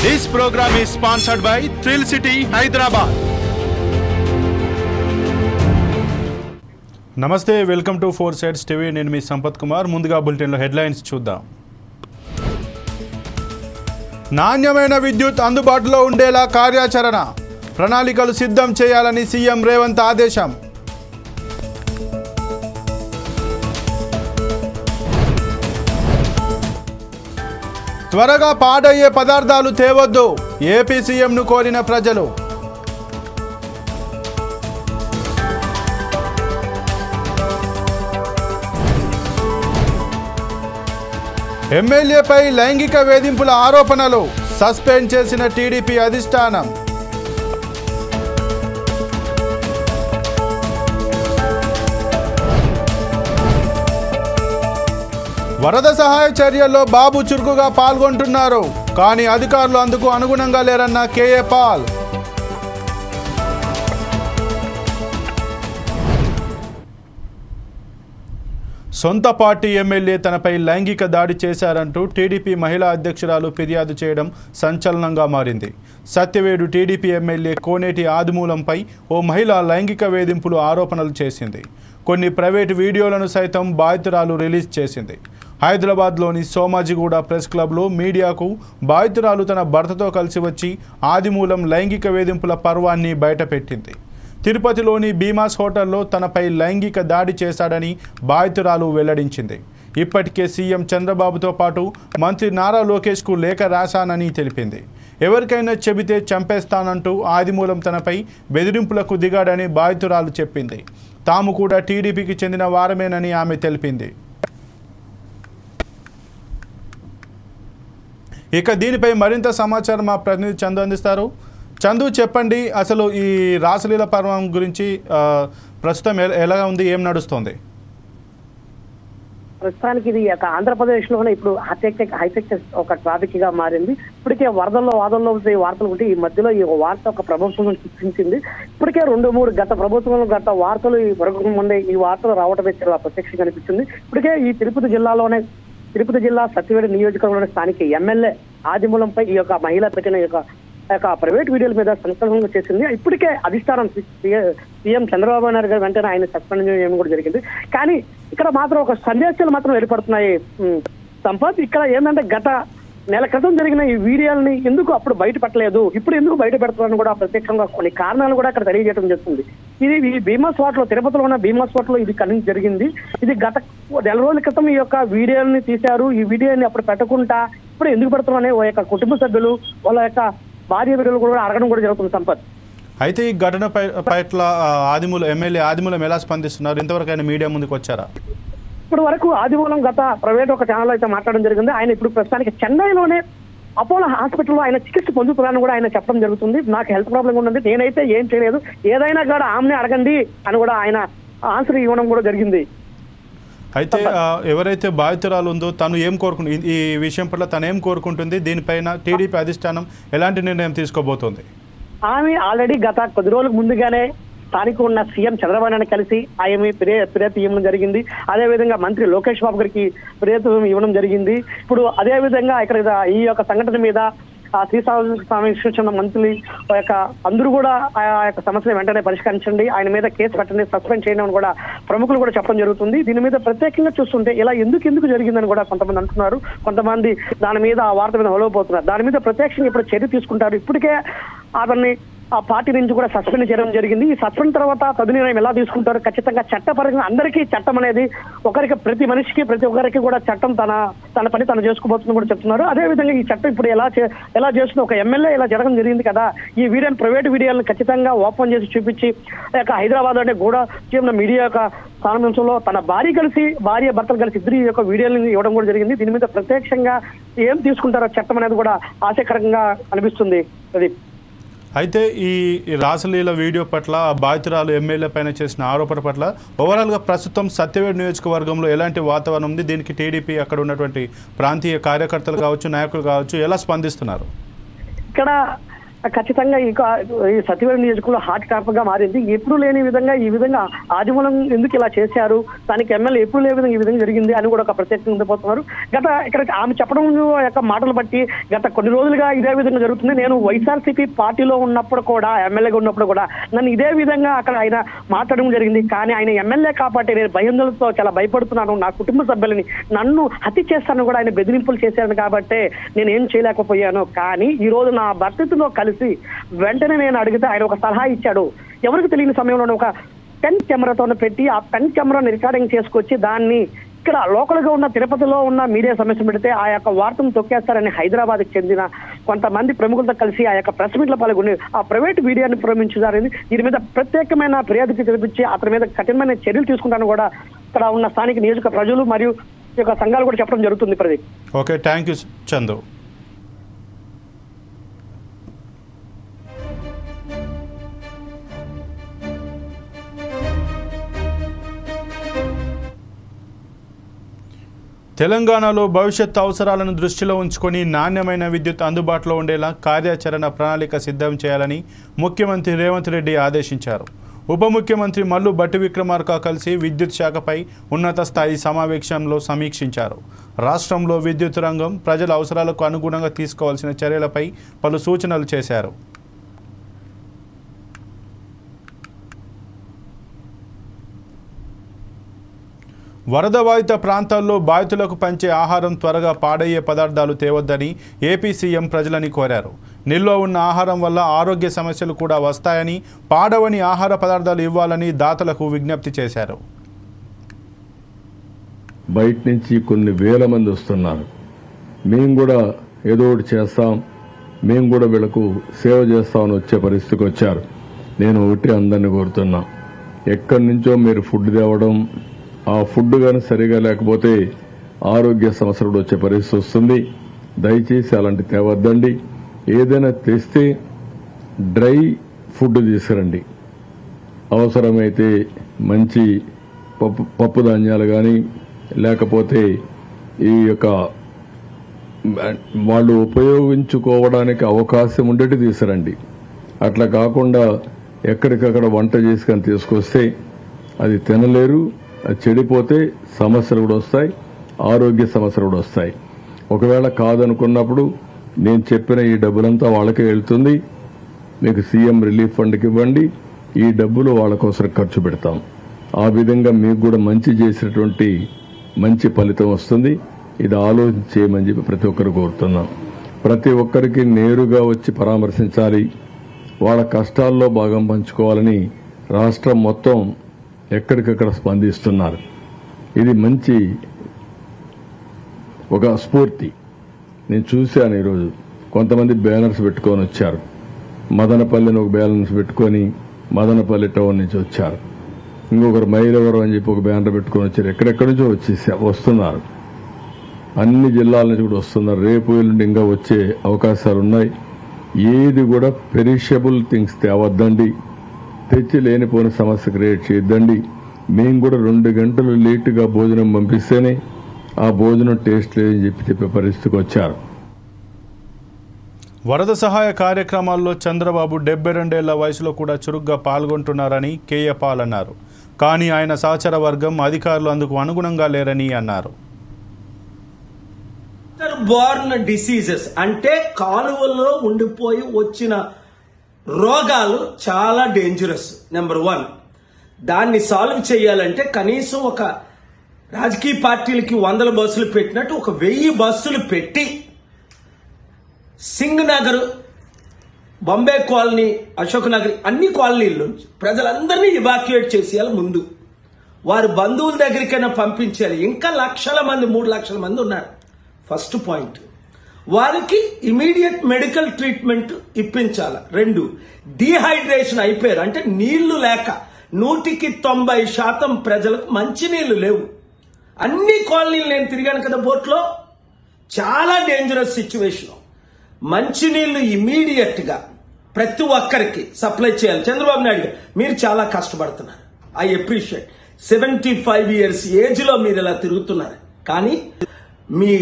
This program is sponsored by Thrill City, Hyderabad. నమస్తే, welcome to 4 Sides TV. నేను మీ సంపత్ కుమార్. ముందుగా బులెటిన్లో హెడ్లైన్స్ చూద్దాం. నాణ్యమైన విద్యుత్ అందుబాటులో ఉండేలా కార్యాచరణ, ప్రణాళికలు సిద్ధం చేయాలని సీఎం రేవంత్ ఆదేశం. త్వరగా పాడయ్యే పదార్థాలు తేవద్దు, ఏపీ సీఎంను కోరిన ప్రజలు. ఎమ్మెల్యేపై లైంగిక వేధింపుల ఆరోపణలు, సస్పెండ్ చేసిన టీడీపీ అధిష్టానం. వరద సహాయ చర్యల్లో బాబు చురుకుగా పాల్గొంటున్నారు, కానీ అధికారులు అందుకు అనుగుణంగా లేరన్న కేఏ పాల్. సొంత పార్టీ ఎమ్మెల్యే తనపై లైంగిక దాడి చేశారంటూ టీడీపీ మహిళా అధ్యక్షురాలు ఫిర్యాదు చేయడం సంచలనంగా మారింది. సత్యవేడు టీడీపీ ఎమ్మెల్యే కోనేటి ఆదిమూలంపై ఓ మహిళ లైంగిక వేధింపులు ఆరోపణలు చేసింది. కొన్ని ప్రైవేటు వీడియోలను సైతం బాధితురాలు రిలీజ్ చేసింది. హైదరాబాద్లోని సోమాజిగూడ ప్రెస్ క్లబ్లో మీడియాకు బాధితురాలు తన భర్తతో కలిసి వచ్చి ఆదిమూలం లైంగిక వేధింపుల పర్వాన్ని బయటపెట్టింది. తిరుపతిలోని భీమాస్ హోటల్లో తనపై లైంగిక దాడి చేశాడని బాధితురాలు వెల్లడించింది. ఇప్పటికే సీఎం చంద్రబాబుతో పాటు మంత్రి నారా లోకేష్కు లేఖ రాశానని తెలిపింది. ఎవరికైనా చెబితే చంపేస్తానంటూ ఆదిమూలం తనపై బెదిరింపులకు దిగాడని బాధితురాలు చెప్పింది. తాము కూడా టీడీపీకి చెందిన వారమేనని ఆమె తెలిపింది. ఇక దీనిపై మరింత సమాచారం మా ప్రతినిధి చందు అందిస్తారు. చందు, చెప్పండి, అసలు ఈ రాసలీల పర్వం గురించి ప్రస్తుతం ఎలా ఉంది, ఏం నడుస్తుంది? ప్రస్తుతానికి ఇది ఆంధ్రప్రదేశ్లోనే ఇప్పుడు హైటెక్ ఒక ట్రాఫిక్ గా మారింది. ఇప్పటికే వరదల్లో వాదల్లో వార్తలు ఉంటే ఈ మధ్యలో ఈ వార్త ఒక ప్రభుత్వం సృష్టించింది. ఇప్పటికే 2-3 గత వార్తలు ముందే ఈ వార్తలు రావటమే చాలా ప్రత్యక్షంగా అనిపించింది. ఇప్పటికే ఈ తిరుపతి జిల్లా సత్యవేడు నియోజకవర్గంలోని స్థానిక ఎమ్మెల్యే ఆదిమూలంపై ఈ యొక్క మహిళ పెట్టిన ఈ యొక్క ప్రైవేట్ వీడియోల మీద సంకల్పంగా చేసింది. ఇప్పటికే అధిష్టానం సీఎం చంద్రబాబు నాయుడు గారు వెంటనే ఆయన సస్పెండ్ చేయడం కూడా జరిగింది. కానీ ఇక్కడ మాత్రం ఒక సందేశాలు మాత్రం ఏర్పడుతున్నాయి సంపత్. ఇక్కడ ఏంటంటే గత నెల క్రితం జరిగిన ఈ వీడియోలని ఎందుకు అప్పుడు బయట పెట్టలేదు, ఇప్పుడు ఎందుకు బయట పెడుతున్నారని కూడా ప్రత్యేకంగా కొన్ని కారణాలు కూడా అక్కడ తెలియజేయడం జరుగుతుంది. ఇది ఈ భీమాస్ వాటర్లో, తిరుపతిలో ఉన్న భీమాస్ వాటర్లో ఇది జరిగింది. ఇది గత నెల రోజుల క్రితం ఈ యొక్క వీడియోని తీశారు. ఈ వీడియోని అప్పుడు పెట్టకుండా ఇప్పుడు ఎందుకు పెడుతున్నారని ఓ యొక్క కుటుంబ సభ్యులు వాళ్ళ యొక్క భార్య బిడ్డలు కూడా అడగడం కూడా జరుగుతుంది సంపత్. అయితే ఈ ఘటన పట్ల ఎమ్మెల్యే ఆదిమూలం ఎలా స్పందిస్తున్నారు? ఇంతవరకు ఆయన మీడియా ముందుకు వచ్చారా? ఇప్పటి వరకు ఆదిమూలం గత ప్రైవేట్ ఒక ఛానల్ అయితే మాట్లాడడం జరిగింది. ఆయన ఇప్పుడు ప్రస్తుతానికి చెన్నైలోనే అపోలో హాస్పిటల్లో ఆయన చికిత్స పొందుతున్నారని కూడా ఆయన చెప్పడం జరుగుతుంది. నాకు హెల్త్ ప్రాబ్లం ఉన్నది, నేనైతే ఏం చేయలేదు, ఏదైనా కూడా ఆమెనే అడగండి అని కూడా ఆయన ఆన్సర్ ఇవ్వడం కూడా జరిగింది. అయితే ఎవరైతే బాధితురాలు ఉందో తను ఏం కోరుకుంటుంది, ఈ విషయం పట్ల తను ఏం కోరుకుంటుంది, దీనిపైన టీడీపీ అధిష్టానం ఎలాంటి నిర్ణయం తీసుకోబోతోంది? ఆమె ఆల్రెడీ గత కొద్ది రోజులకు ముందుగానే స్థానిక ఉన్న సీఎం చంద్రబాబు నాయుడు కలిసి ఆమె ఫిర్యాదు ఇవ్వడం జరిగింది. అదేవిధంగా మంత్రి లోకేష్ బాబు గారికి ఫిర్యాదు ఇవ్వడం జరిగింది. ఇప్పుడు అదేవిధంగా ఇక్కడ ఈ యొక్క సంఘటన మీద శ్రీస్వామి మంత్రులు యొక్క అందరూ కూడా ఆ యొక్క సమస్యను వెంటనే పరిష్కరించండి, ఆయన మీద కేసు పెట్టండి, సస్పెండ్ చేయండి అని కూడా ప్రముఖులు కూడా చెప్పడం జరుగుతుంది. దీని మీద ప్రత్యేకంగా చూస్తుంటే ఇలా ఎందుకు జరిగిందని కూడా కొంతమంది అంటున్నారు. కొంతమంది దాని మీద ఆ వార్త మీద హోలైపోతున్నారు. దాని మీద ప్రత్యేకంగా ఇప్పుడు చర్య తీసుకుంటారు. ఇప్పటికే అతన్ని ఆ పార్టీ నుంచి కూడా సస్పెండ్ చేయడం జరిగింది. ఈ సస్పెండ్ తర్వాత తదునిర్ణయం ఎలా తీసుకుంటారు? ఖచ్చితంగా చట్టపరంగా అందరికీ చట్టం అనేది ఒకరికి, ప్రతి మనిషికి, ప్రతి ఒక్కరికి కూడా చట్టం తన పని తను చేసుకోబోతుందని కూడా చెప్తున్నారు. అదేవిధంగా ఈ చట్టం ఇప్పుడు ఎలా చేస్తుంది, ఒక ఎమ్మెల్యే ఇలా జరగడం జరిగింది కదా, ఈ వీడియోని ప్రైవేట్ వీడియోలను ఖచ్చితంగా ఓపెన్ చేసి చూపించి హైదరాబాద్ అంటే కూడా మీడియా యొక్క సామర్థ్యంలో తన భార్య భర్తలు కలిసి ఇద్దరు ఈ యొక్క వీడియోలను ఇవ్వడం కూడా జరిగింది. దీని మీద ప్రత్యక్షంగా ఏం తీసుకుంటారో చట్టం అనేది కూడా ఆశాకరంగా అనిపిస్తుంది. అది అయితే ఈ రాసలీల వీడియో పట్ల బాధితురాలు ఎమ్మెల్యే పైన చేసిన ఆరోపణ పట్ల ఓవరాల్గా ప్రస్తుతం సత్యవేడు నియోజకవర్గంలో ఎలాంటి వాతావరణం ఉంది? దీనికి టీడీపీ అక్కడ ఉన్నటువంటి ప్రాంతీయ కార్యకర్తలు కావచ్చు, నాయకులు కావచ్చు ఎలా స్పందిస్తున్నారు? ఇక్కడ ఖచ్చితంగా ఈ సత్యవేడు నియోజకవర్గంలో హాట్ టాపిక్ గా మారింది. ఎప్పుడు లేని విధంగా ఈ విధంగా ఆదిమూలం ఎందుకు ఇలా చేశారు, దానికి ఎమ్మెల్యే ఎప్పుడు లేని విధంగా ఈ విధంగా జరిగింది అని కూడా ఒక ప్రత్యేకంగా ఉండిపోతున్నారు. ఇక్కడ ఆమె చెప్పడం యొక్క మాటలు బట్టి గత కొన్ని రోజులుగా ఇదే విధంగా జరుగుతుంది. నేను వైఎస్ఆర్సీపీ పార్టీలో ఉన్నప్పుడు కూడా, ఎమ్మెల్యేగా ఉన్నప్పుడు కూడా నన్ను ఇదే విధంగా అక్కడ ఆయన మాట్లాడడం జరిగింది. కానీ ఆయన ఎమ్మెల్యే కాబట్టి నేను భయంతో చాలా భయపడుతున్నాను, నా కుటుంబ సభ్యులని నన్ను హత్య చేస్తాను కూడా ఆయన బెదిరింపులు చేశాను కాబట్టి నేనేం చేయలేకపోయాను. కానీ ఈ రోజు నా భర్తతో కలిసి వెంటనే నేను అడిగితే ఆయన ఒక సలహా ఇచ్చాడు. ఎవరికి తెలియని సమయంలో ఒక పెన్ కెమెరాతో పెట్టి ఆ పెన్ కెమెరాని రికార్డింగ్ చేసుకొచ్చి దాన్ని ఇక్కడ లోకల్ గా ఉన్న తిరుపతిలో ఉన్న మీడియా సమస్య పెడితే ఆ యొక్క వార్తను తొక్కేస్తారని హైదరాబాద్ కి చెందిన కొంతమంది ప్రముఖులతో కలిసి ఆ యొక్క ప్రెస్ మీట్ లో పాల్గొని ఆ ప్రైవేట్ మీడియాని ప్రారంభించారని, దీని మీద ప్రత్యేకమైన ఫిర్యాదు తెలిపించి అతని మీద కఠినమైన చర్యలు తీసుకుంటాను కూడా ఇక్కడ ఉన్న స్థానిక నియోజక ప్రజలు మరియు ఈ యొక్క సంఘాలు కూడా చెప్పడం జరుగుతుంది. Pradeep. Okay, thank you Chandu. తెలంగాణలో భవిష్యత్ అవసరాలను దృష్టిలో ఉంచుకొని నాణ్యమైన విద్యుత్ అందుబాటులో ఉండేలా కార్యాచరణ ప్రణాళిక సిద్ధం చేయాలని ముఖ్యమంత్రి రేవంత్ రెడ్డి ఆదేశించారు. ఉప ముఖ్యమంత్రి మల్లు భట్టి విక్రమార్క కలిసి విద్యుత్ శాఖపై ఉన్నత స్థాయి సమావేశంలో సమీక్షించారు. రాష్ట్రంలో విద్యుత్ రంగం ప్రజల అవసరాలకు అనుగుణంగా తీసుకోవాల్సిన చర్యలపై పలు సూచనలు చేశారు. వరద బాధిత ప్రాంతాల్లో బాధితులకు పంచే ఆహారం త్వరగా పాడయ్యే పదార్థాలు తేవద్దని ఏపీ సీఎం ప్రజలని కోరారు. నిల్వ ఉన్న ఆహారం వల్ల ఆరోగ్య సమస్యలు కూడా వస్తాయని, పాడవని ఆహార పదార్థాలు ఇవ్వాలని దాతలకు విజ్ఞప్తి చేశారు. బయట నుంచి కొన్ని వేల మంది వస్తున్నారు. మేము కూడా ఏదో ఒకటి చేస్తాం, మేము కూడా వీళ్ళకు సేవ చేస్తామని వచ్చే పరిస్థితికి వచ్చారు. నేను ఒకటి అందరినీ కోరుతున్నా, ఎక్కడి నుంచో మీరు ఫుడ్ తేవడం, ఆ ఫుడ్ కానీ సరిగా లేకపోతే ఆరోగ్య సమస్యలు కూడా వచ్చే పరిస్థితి వస్తుంది. దయచేసి అలాంటి తేవద్దండి. ఏదైనా తెస్తే డ్రై ఫుడ్ తీసుకురండి. అవసరమైతే మంచి పప్పు ధాన్యాలు కానీ, లేకపోతే ఈ యొక్క వాళ్ళు ఉపయోగించుకోవడానికి అవకాశం ఉండేటి తీసుకురండి. అట్లా కాకుండా ఎక్కడికక్కడ వంట చేసుకొని తీసుకొస్తే అది తినలేరు, అది చెడిపోతే సమస్యలు కూడా వస్తాయి, ఆరోగ్య సమస్యలు కూడా వస్తాయి. ఒకవేళ కాదనుకున్నప్పుడు నేను చెప్పిన ఈ డబ్బులంతా వాళ్ళకే వెళ్తుంది. మీకు సీఎం రిలీఫ్ ఫండ్కి ఇవ్వండి, ఈ డబ్బులు వాళ్ళ కోసం ఖర్చు పెడతాం. ఆ విధంగా మీకు కూడా మంచి చేసినటువంటి మంచి ఫలితం వస్తుంది. ఇది ఆలోచించేయమని చెప్పి ప్రతి ఒక్కరు కోరుతున్నాం. ప్రతి ఒక్కరికి నేరుగా వచ్చి పరామర్శించాలి, వాళ్ళ కష్టాల్లో భాగం పంచుకోవాలని రాష్ట్రం మొత్తం ఎక్కడికక్కడ స్పందిస్తున్నారు. ఇది మంచి ఒక స్ఫూర్తి. నేను చూశాను ఈరోజు కొంతమంది బ్యానర్స్ పెట్టుకొని వచ్చారు. మదనపల్లిని ఒక బ్యానర్స్ పెట్టుకొని మదనపల్లి టౌన్ నుంచి వచ్చారు. ఇంకొకరు మైలవరం అని చెప్పి ఒక బ్యానర్ పెట్టుకొని వచ్చారు. ఎక్కడెక్కడి నుంచో వస్తున్నారు. అన్ని జిల్లాల నుంచి కూడా వస్తున్నారు. రేపు ఎల్లుండి ఇంకా వచ్చే అవకాశాలు ఉన్నాయి. ఏది కూడా పెరిషబుల్ థింగ్స్ తేవద్దండి, తెచ్చి లేనిపోయిన సమస్య క్రియేట్ చేయొద్దండి. మేము కూడా 2 గంటలు లేటుగా భోజనం పంపిస్తేనే ఆ భోజనం టేస్ట్ లేదని చెప్పే పరిస్థితికి వచ్చారు. వరద సహాయ కార్యక్రమాల్లో చంద్రబాబు 72 ఏళ్ల వయసులో కూడా చురుగ్గా పాల్గొంటున్నారని కేఏ పాల్ అన్నారు. కానీ ఆయన సహచర వర్గం అధికారులు అందుకు అనుగుణంగా లేరని అన్నారు. బోర్న్ డిసీజెస్ అంటే కాలువల్లో ఉండిపోయి వచ్చిన రోగాలు చాలా డేంజరస్. నెంబర్ 1, దాన్ని సాల్వ్ చేయాలంటే కనీసం ఒక రాజకీయ పార్టీలకి 100 బస్సులు పెట్టినట్టు ఒక 1000 బస్సులు పెట్టి సింగ్ నగర్, బాంబే కాలనీ, అశోక్ నగర్ అన్ని కాలనీల్లో ప్రజలందరినీ ఇవాక్యుయేట్ చేసేయాలి. ముందు వారి బంధువుల దగ్గరికైనా పంపించాలి. ఇంకా లక్షల మంది, 3 లక్షల మంది ఉన్నారు. ఫస్ట్ పాయింట్, వారికి ఇమీడియట్ మెడికల్ ట్రీట్మెంట్ ఇప్పించాలి. 2, డీహైడ్రేషన్ అయిపోయారు అంటే నీళ్లు లేక 190% ప్రజలకు మంచి నీళ్లు లేవు. అన్ని కాలనీలు నేను తిరిగాను కదా బోట్లో, చాలా డేంజరస్ సిచ్యువేషన్. మంచినీళ్లు ఇమీడియట్ గా ప్రతి ఒక్కరికి సప్లై చేయాలి. చంద్రబాబు నాయుడు గారు మీరు చాలా కష్టపడుతున్నారు, ఐ అప్రిషియేట్. 75 years ఏజ్ లో మీరు ఇలా తిరుగుతున్నారు. కానీ మీ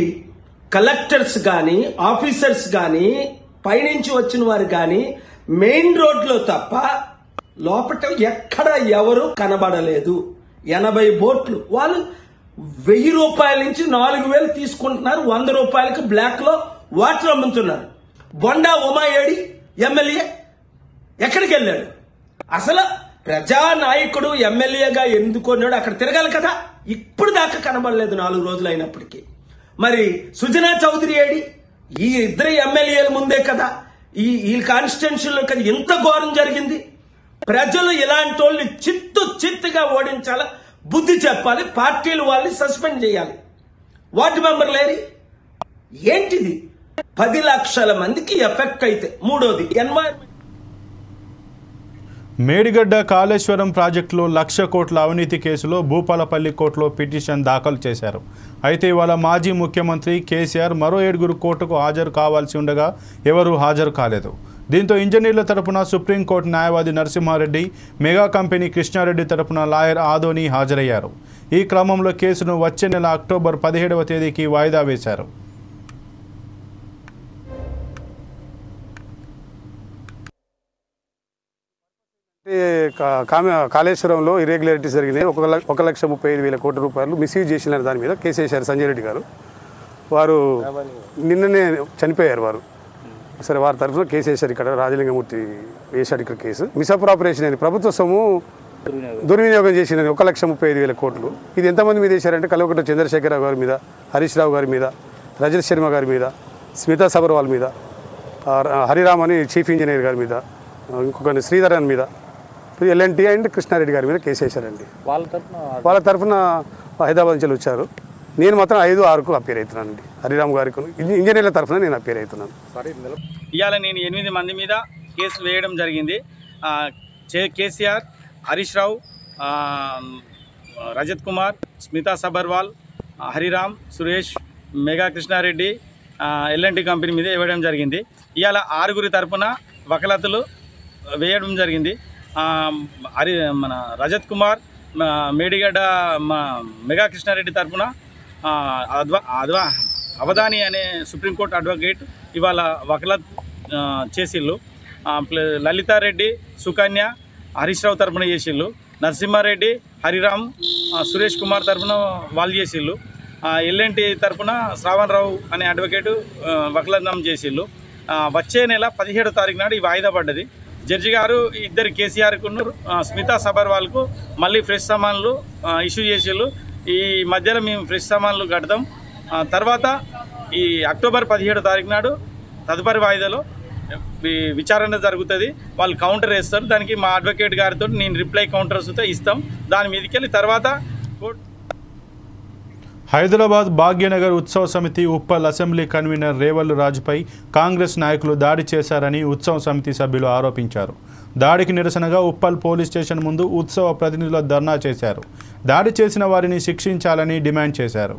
కలెక్టర్స్ గాని, ఆఫీసర్స్ గాని పైనుంచి వచ్చిన వారు కానీ మెయిన్ రోడ్లో తప్ప లోపల ఎక్కడ ఎవరు కనబడలేదు. 80 బోట్లు వాళ్ళు 1000 రూపాయల నుంచి 4000 తీసుకుంటున్నారు. 100 రూపాయలకి బ్లాక్ లో వాటర్ అమ్ముతున్నారు. బొండా ఉమాయేడి ఎమ్మెల్యే ఎక్కడికి వెళ్ళాడు? అసలు ప్రజానాయకుడు ఎమ్మెల్యేగా ఎందుకున్నాడు? అక్కడ తిరగాలి కదా. ఇప్పుడు దాకా కనబడలేదు 4 రోజులు అయినప్పటికీ. మరి సుజనా చౌదరి ఏడి? ఈ ఇద్దరు ఎమ్మెల్యేల ముందే కదా ఈ కాన్స్టిట్యున్సీలో కదా ఇంత ఘోరం జరిగింది. ప్రజలు ఇలాంటి వాళ్ళని చిత్తుగా ఓడించాలి, బుద్ధి చెప్పాలి, పార్టీలు వాళ్ళని సస్పెండ్ చేయాలి. వార్డు మెంబర్లు లేరి ఏంటిది? 10 లక్షల మందికి ఎఫెక్ట్ అయితే. మూడోది ఎన్వైరన్మెంట్. మేడిగడ్డ కాళేశ్వరం ప్రాజెక్టులో 1,00,000 కోట్ల అవినీతి కేసులో భూపాలపల్లి కోర్టులో పిటిషన్ దాఖలు చేశారు. అయితే ఇవాళ మాజీ ముఖ్యమంత్రి కేసీఆర్ మరో 7 కోర్టుకు హాజరు కావాల్సి ఉండగా ఎవరూ హాజరు కాలేదు. దీంతో ఇంజనీర్ల తరపున సుప్రీంకోర్టు న్యాయవాది నరసింహారెడ్డి, మెగా కంపెనీ కృష్ణారెడ్డి తరపున లాయర్ ఆదోని హాజరయ్యారు. ఈ క్రమంలో కేసును వచ్చే నెల అక్టోబర్ 17వ తేదీకి వాయిదా వేశారు. కాళేశ్వరంలో ఇర్రెగ్యులారిటీస్ జరిగినాయి. 1,35,000 కోట్ల రూపాయలు మిస్యూజ్ చేసిన దాని మీద కేసు వేశారు సంజయ్ రెడ్డి గారు. వారు నిన్ననే చనిపోయారు వారు. సరే, వారి తరఫున కేసు వేశారు. ఇక్కడ రాజలింగమూర్తి వేశాడు ఇక్కడ కేసు. మిస్అప్రాపరేషన్ అని ప్రభుత్వ సొమ్ము దుర్వినియోగం చేసినది 1,35,000 కోట్లు. ఇది ఎంతమంది మీద వేశారంటే కల్వకుంట్ల చంద్రశేఖరరావు గారి మీద, హరీష్ రావు గారి మీద, రజత్ శర్మ గారి మీద, స్మితా సబర్వాల్ మీద, హరిరామ్ అని చీఫ్ ఇంజనీర్ గారి మీద, ఇంకొక శ్రీధరన్ మీద, ఎల్ఎన్టీ అండ్ కృష్ణారెడ్డి గారి మీద కేసు వేశారండి. వాళ్ళ తరఫున హైదరాబాద్ నుంచి వచ్చారు. నేను మాత్రం 5-6కు అపేర్ అవుతున్నానండి. హరిరామ్ గారికి ఇంజనీర్ల తరఫున నేను అపేర్ అవుతున్నాను. ఇవాళ నేను 8 మంది మీద కేసు వేయడం జరిగింది. కేసీఆర్, హరీష్ రావు, రజత్ కుమార్, స్మితా సబర్వాల్, హరిరామ్, సురేష్, మెగా కృష్ణారెడ్డి, ఎల్ఎన్టీ కంపెనీ మీద వేయడం జరిగింది. ఇవాళ 6 తరఫున వకలతులు వేయడం జరిగింది. మన రజత్ కుమార్, మేడిగడ్డ మెగా కృష్ణారెడ్డి తరఫున అవధాని అనే సుప్రీంకోర్టు అడ్వకేట్ ఇవాళ వకలత్ చేసిళ్ళు. లలితారెడ్డి, సుకన్య, హరీష్ రావు తరఫున చేసిళ్ళు. నరసింహారెడ్డి, హరిరామ్, సురేష్ కుమార్ తరఫున వాళ్ళు చేసిళ్ళు. ఎల్ఎన్టీ తరఫున శ్రావణ్ రావు అనే అడ్వకేటు వకలత్నం చేసిళ్ళు. వచ్చే నెల 17వ తారీఖు నాడు ఈ వాయిదా పడ్డది. జడ్జి గారు ఇద్దరు కేసీఆర్కు స్మితా సబర్వాల్కు మళ్ళీ ఫ్రెష్ సామాన్లు ఇష్యూ చేసిళ్ళు. ఈ మధ్యలో మేము ఫ్రెష్ సామాన్లు కడతాం. తర్వాత ఈ అక్టోబర్ 17వ తారీఖు నాడు తదుపరి వాయిదాలో విచారణ జరుగుతుంది. వాళ్ళు కౌంటర్ వేస్తారు. దానికి మా అడ్వకేట్ గారితో నేను రిప్లై కౌంటర్స్తో ఇస్తాం. దాని మీదకి వెళ్ళి తర్వాత హైదరాబాద్ భాగ్యనగర్ ఉత్సవ సమితి ఉప్పల్ అసెంబ్లీ కన్వీనర్ రేవల్లు రాజుపై కాంగ్రెస్ నాయకులు దాడి చేశారని ఉత్సవ సమితి సభ్యులు ఆరోపించారు. దాడికి నిరసనగా ఉప్పల్ పోలీస్ స్టేషన్ ముందు ఉత్సవ ప్రతినిధులు ధర్నా చేశారు. దాడి చేసిన వారిని శిక్షించాలని డిమాండ్ చేశారు.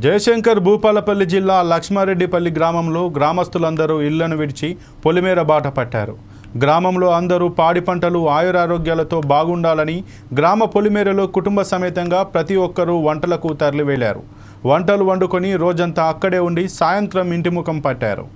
జయశంకర్ భూపాలపల్లి జిల్లా లక్ష్మారెడ్డిపల్లి గ్రామంలో గ్రామస్తులందరూ ఇళ్లను విడిచి పొలిమేర బాట పట్టారు. గ్రామంలో అందరూ పాడి పంటలు ఆయురారోగ్యాలతో బాగుండాలని గ్రామ పొలిమేరలో కుటుంబ సమేతంగా ప్రతి ఒక్కరూ వంటలకు తరలివెళ్లారు. వంటలు వండుకొని రోజంతా అక్కడే ఉండి సాయంత్రం ఇంటిముఖం పట్టారు.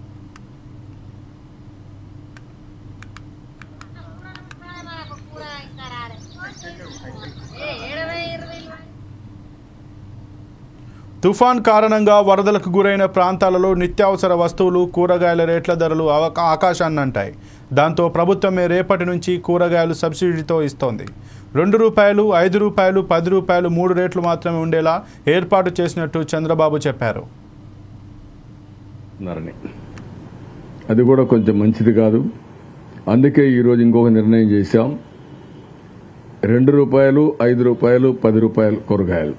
తుఫాన్ కారణంగా వరదలకు గురైన ప్రాంతాలలో నిత్యావసర వస్తువులు, కూరగాయల రేట్ల ధరలు ఆకాశాన్నంటాయి. దాంతో ప్రభుత్వమే రేపటి నుంచి కూరగాయలు సబ్సిడీతో ఇస్తోంది. 2 రూపాయలు, 5 రూపాయలు, 10 రూపాయలు 3 రేట్లు మాత్రమే ఉండేలా ఏర్పాటు చేసినట్టు చంద్రబాబు చెప్పారు. అది కూడా కొంచెం మంచిది కాదు. అందుకే ఈరోజు ఇంకొక నిర్ణయం చేశాం. 2 రూపాయలు, 5 రూపాయలు, 10 రూపాయలు కూరగాయలు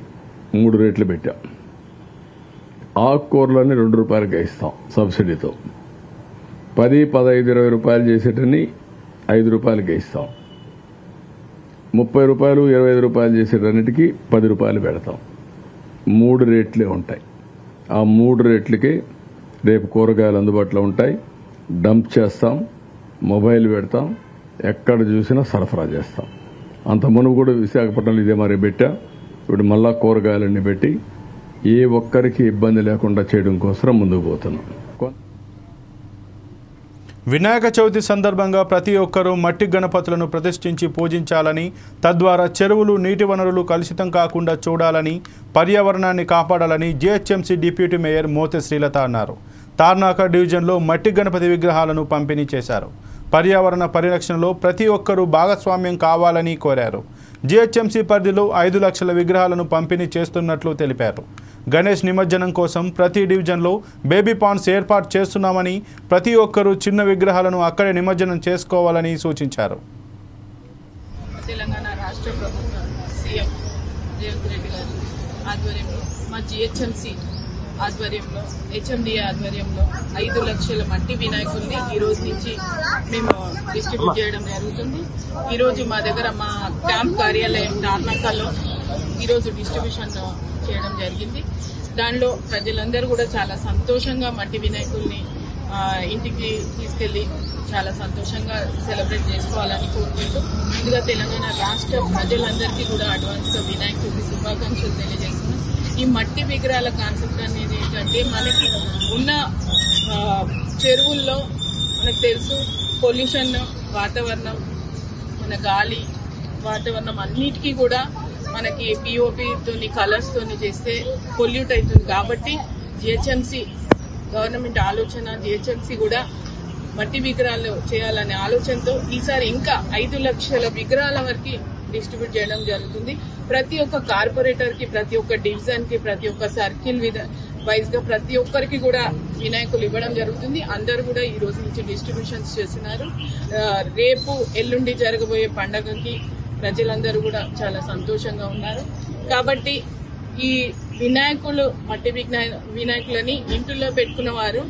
3 రేట్లు పెట్టాం. ఆకుకూరలన్నీ 2 రూపాయలకే ఇస్తాం సబ్సిడీతో. 10, 15, 20 రూపాయలు చేసేటన్ని 5 రూపాయలకే ఇస్తాం. 30 రూపాయలు, 25 రూపాయలు చేసేటన్నిటికీ 10 రూపాయలు పెడతాం. 3 రేట్లే ఉంటాయి. ఆ 3 రేట్లకే రేపు కూరగాయలు అందుబాటులో ఉంటాయి. డంప్ చేస్తాం, మొబైల్ పెడతాం, ఎక్కడ చూసినా సరఫరా చేస్తాం. అంత మునుపు కూడా విశాఖపట్నంలో ఇదే మరి పెట్టా. ఇప్పుడు మళ్ళా కూరగాయలన్నీ పెట్టి ఏ ఒక్కరికి ఇబ్బంది లేకుండా చేయడం కోసం ముందుకు పోతున్నాం. వినాయక చవితి సందర్భంగా ప్రతి ఒక్కరూ మట్టి గణపతులను ప్రతిష్ఠించి పూజించాలని, తద్వారా చెరువులు, నీటి వనరులు కలుషితం కాకుండా చూడాలని, పర్యావరణాన్ని కాపాడాలని GHMC deputy mayor Mothe Srilatha అన్నారు. తార్నాక డివిజన్లో మట్టి గణపతి విగ్రహాలను పంపిణీ చేశారు. పర్యావరణ పరిరక్షణలో ప్రతి ఒక్కరూ భాగస్వామ్యం కావాలని కోరారు. జీహెచ్ఎంసీ పరిధిలో 5 లక్షల విగ్రహాలను పంపిణీ చేస్తున్నట్లు తెలిపారు. గణేష్ నిమజ్జనం కోసం ప్రతి డివిజన్లో బేబీ పాండ్స్ ఏర్పాటు చేస్తున్నామని, ప్రతి ఒక్కరూ చిన్న విగ్రహాలను అక్కడే నిమజ్జనం చేసుకోవాలని సూచించారు. తెలంగాణ రాష్ట్ర ప్రభుత్వం సీఎం రేవంత్ రెడ్డి గారి ఆధ్వర్యంలో మా జీహెచ్ఎంసీ ఆధ్వర్యంలో హెచ్ఎండిఏ ఆధ్వర్యంలో 5 లక్షల మట్టి వినాయకుల్ని ఈ రోజు నుంచి మేము డిస్ట్రిబ్యూట్ చేయడం జరుగుతుంది. ఈరోజు మా దగ్గర మా క్యాంప్ కార్యాలయం తార్నాకలో ఈరోజు డిస్ట్రిబ్యూషన్ చేయడం జరిగింది. దానిలో ప్రజలందరూ కూడా చాలా సంతోషంగా మట్టి వినాయకుల్ని ఇంటికి తీసుకెళ్లి చాలా సంతోషంగా సెలబ్రేట్ చేసుకోవాలని కోరుకుంటూ ముందుగా తెలంగాణ రాష్ట్ర ప్రజలందరికీ కూడా అడ్వాన్స్గా వినాయక చవితి శుభాకాంక్షలు తెలియజేస్తున్నాం. ఈ మట్టి విగ్రహాల కాన్సెప్ట్ అనేది ఏంటంటే మనకి ఉన్న చెరువుల్లో మనకు తెలుసు పొల్యూషన్, వాతావరణం, మన గాలి, వాతావరణం అన్నిటికీ కూడా మనకి పిఓపితోని కలర్స్తోని చేస్తే పొల్యూట్ అవుతుంది. కాబట్టి జిహెచ్ఎంసీ గవర్నమెంట్ ఆలోచన, జిహెచ్ఎంసీ కూడా మట్టి విగ్రహాలు చేయాలనే ఆలోచనతో ఈసారి ఇంకా 5 లక్షల విగ్రహాల వరకు డిస్ట్రిబ్యూట్ చేయడం జరుగుతుంది. ప్రతి ఒక్క కార్పొరేటర్ కి, ప్రతి ఒక్క డివిజన్ కి, ప్రతి ఒక్క సర్కిల్ వైజ్ గా ప్రతి ఒక్కరికి కూడా వినాయకులు ఇవ్వడం జరుగుతుంది. అందరూ కూడా ఈ రోజు నుంచి డిస్ట్రిబ్యూషన్స్ చేస్తున్నారు. రేపు ఎల్లుండి జరగబోయే పండగకి ప్రజలందరూ కూడా చాలా సంతోషంగా ఉన్నారు. కాబట్టి ఈ వినాయకులు మట్టి వినాయకులని ఇంటిలో పెట్టుకున్న వారు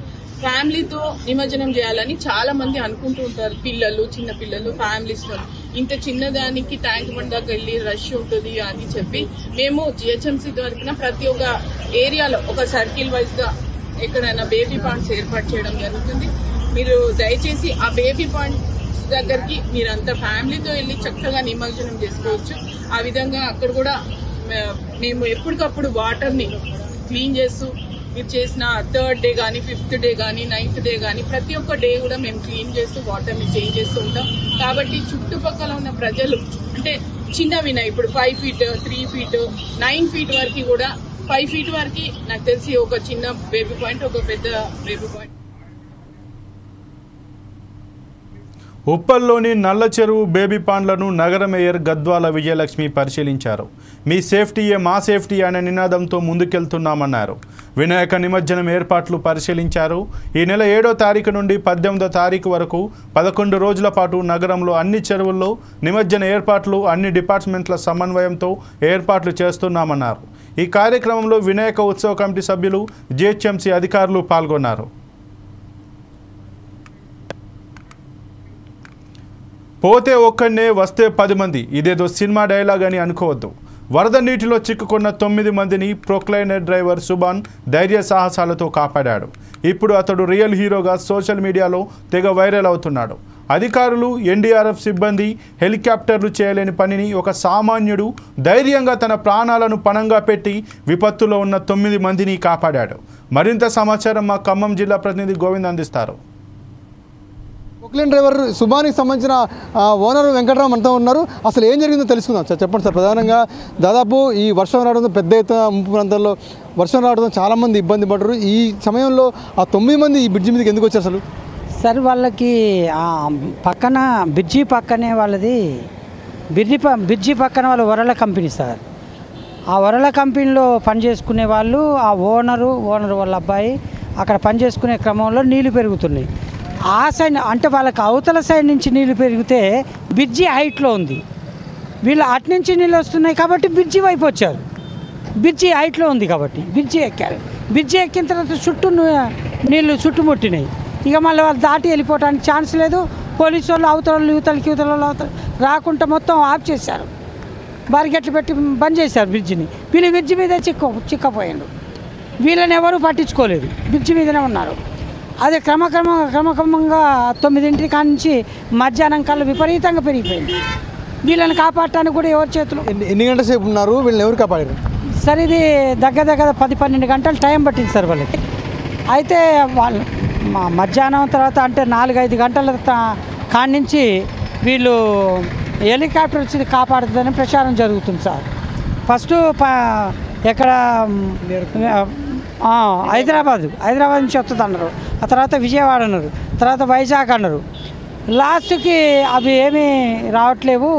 ఫ్యామిలీతో నిమజ్జనం చేయాలని చాలా మంది అనుకుంటూ ఉంటారు. పిల్లలు, చిన్న పిల్లలు, ఫ్యామిలీస్ తో ఇంత చిన్నదానికి ట్యాంక్ బండ్ దాకా వెళ్ళి రష్ ఉంటుంది అని చెప్పి మేము జిహెచ్ఎంసీ తరఫున ప్రతి ఒక్క ఏరియాలో ఒక సర్కిల్ వైజ్ గా ఎక్కడైనా బేబీ పాండ్స్ ఏర్పాటు చేయడం జరుగుతుంది. మీరు దయచేసి ఆ బేబీ పాండ్ దగ్గరికి మీరంతా ఫ్యామిలీతో వెళ్ళి చక్కగా నిమజ్జనం చేసుకోవచ్చు. ఆ విధంగా అక్కడ కూడా మేము ఎప్పటికప్పుడు వాటర్ని క్లీన్ చేస్తూ, మీరు చేసిన 3rd డే కానీ, 5th డే కానీ, 9th డే కానీ ప్రతి ఒక్క డే కూడా మేము క్లీన్ చేస్తూ వాటర్ని చేంజ్ చేస్తూ ఉంటాం. కాబట్టి చుట్టుపక్కల ఉన్న ప్రజలు అంటే చిన్నవినా ఇప్పుడు 5 feet, 3 feet, 9 feet వరకు కూడా 5 feet వరకు నాకు తెలిసి ఒక చిన్న బేబీ పాయింట్, ఒక పెద్ద బేబీ పాయింట్. ఉప్పల్లోని నల్ల చెరువు బేబీ పాండ్లను నగర మేయర్ గద్వాల విజయలక్ష్మి పరిశీలించారు. మీ సేఫ్టీయే మా సేఫ్టీ అనే నినాదంతో ముందుకెళ్తున్నామన్నారు. వినాయక నిమజ్జనం ఏర్పాట్లు పరిశీలించారు. ఈ నెల 7వ తారీఖు నుండి 18వ తారీఖు వరకు 11 రోజుల పాటు నగరంలో అన్ని చెరువుల్లో నిమజ్జన ఏర్పాట్లు అన్ని డిపార్ట్మెంట్ల సమన్వయంతో ఏర్పాట్లు చేస్తున్నామన్నారు. ఈ కార్యక్రమంలో వినాయక ఉత్సవ కమిటీ సభ్యులు, జీహెచ్ఎంసీ అధికారులు పాల్గొన్నారు. పోతే ఒక్కడే వస్తే 10 మంది, ఇదేదో సినిమా డైలాగ్ అని అనుకోవద్దు. వరద నీటిలో చిక్కుకున్న 9 మందిని ప్రొక్లైనర్ డ్రైవర్ సుబాన్ ధైర్య సాహసాలతో కాపాడాడు. ఇప్పుడు అతడు రియల్ హీరోగా సోషల్ మీడియాలో తెగ వైరల్ అవుతున్నాడు. అధికారులు, ఎన్డీఆర్ఎఫ్ సిబ్బంది, హెలికాప్టర్లు చేయలేని పనిని ఒక సామాన్యుడు ధైర్యంగా తన ప్రాణాలను పణంగా పెట్టి విపత్తులో ఉన్న 9 మందిని కాపాడాడు. మరింత సమాచారం మా ఖమ్మం జిల్లా ప్రతినిధి గోవింద్ అందిస్తారు. ప్రొక్లైన్ డ్రైవర్ సుబానికి సంబంధించిన ఓనర్ వెంకటరామ్ అంతా ఉన్నారు. అసలు ఏం జరిగిందో తెలుసుకుందాం సార్. చెప్పండి సార్. ప్రధానంగా దాదాపు ఈ వర్షం రావడంతో పెద్ద ఎత్తున ముంపు ప్రాంతాల్లో వర్షం రావడంతో చాలామంది ఇబ్బంది పడ్డారు. ఈ సమయంలో ఆ 9 మంది ఈ బ్రిడ్జి మీదకి ఎందుకు వచ్చారు అసలు? సార్ వాళ్ళకి పక్కన బ్రిడ్జి పక్కనే వాళ్ళది బ్రిడ్జి పక్కన వాళ్ళ వరల కంపెనీ సార్. ఆ వరల కంపెనీలో పనిచేసుకునే వాళ్ళు, ఆ ఓనర్ వాళ్ళ అబ్బాయి అక్కడ పనిచేసుకునే క్రమంలో నీళ్లు పెరుగుతున్నాయి. ఆ సైడ్ అంటే వాళ్ళకి అవతల సైడ్ నుంచి నీళ్ళు పెరిగితే బ్రిడ్జి హైట్లో ఉంది. వీళ్ళు అటు నుంచి నీళ్ళు వస్తున్నాయి కాబట్టి బ్రిడ్జి వైపు వచ్చారు. బ్రిడ్జి హైట్లో ఉంది కాబట్టి బ్రిడ్జి ఎక్కారు. బ్రిడ్జి ఎక్కిన తర్వాత చుట్టూ నీళ్ళు చుట్టుముట్టినాయి. ఇక మళ్ళీ వాళ్ళు దాటి వెళ్ళిపోవడానికి ఛాన్స్ లేదు. పోలీసు వాళ్ళు యువతలకి రాకుండా మొత్తం ఆఫ్ చేశారు. బారిగెట్లు పెట్టి బంద్ చేశారు బ్రిడ్జిని. వీళ్ళు బ్రిడ్జి మీద చిక్కపోయారు. వీళ్ళని ఎవరూ పట్టించుకోలేదు, బ్రిడ్జి మీదనే ఉన్నారు. అది క్రమక్రమంగా 9 కానించి మధ్యాహ్నం కల్లా విపరీతంగా పెరిగిపోయింది. వీళ్ళని కాపాడటానికి కూడా ఎవరి చేతులు. ఎన్ని గంటల సేపు ఉన్నారు, వీళ్ళని ఎవరు కాపాడారు సార్? ఇది దగ్గర 10-12 గంటలు టైం పట్టింది సార్ వాళ్ళకి. అయితే వాళ్ళు మధ్యాహ్నం తర్వాత అంటే 4-5 గంటల కానించి వీళ్ళు హెలికాప్టర్ వచ్చి కాపాడుతుందని ప్రచారం జరుగుతుంది సార్. ఫస్ట్ ఎక్కడ హైదరాబాద్ నుంచి వస్తుంది అన్నారు, ఆ తర్వాత విజయవాడ అన్నారు, తర్వాత వైజాగ్ అన్నారు. లాస్ట్కి అవి ఏమీ రావట్లేవు,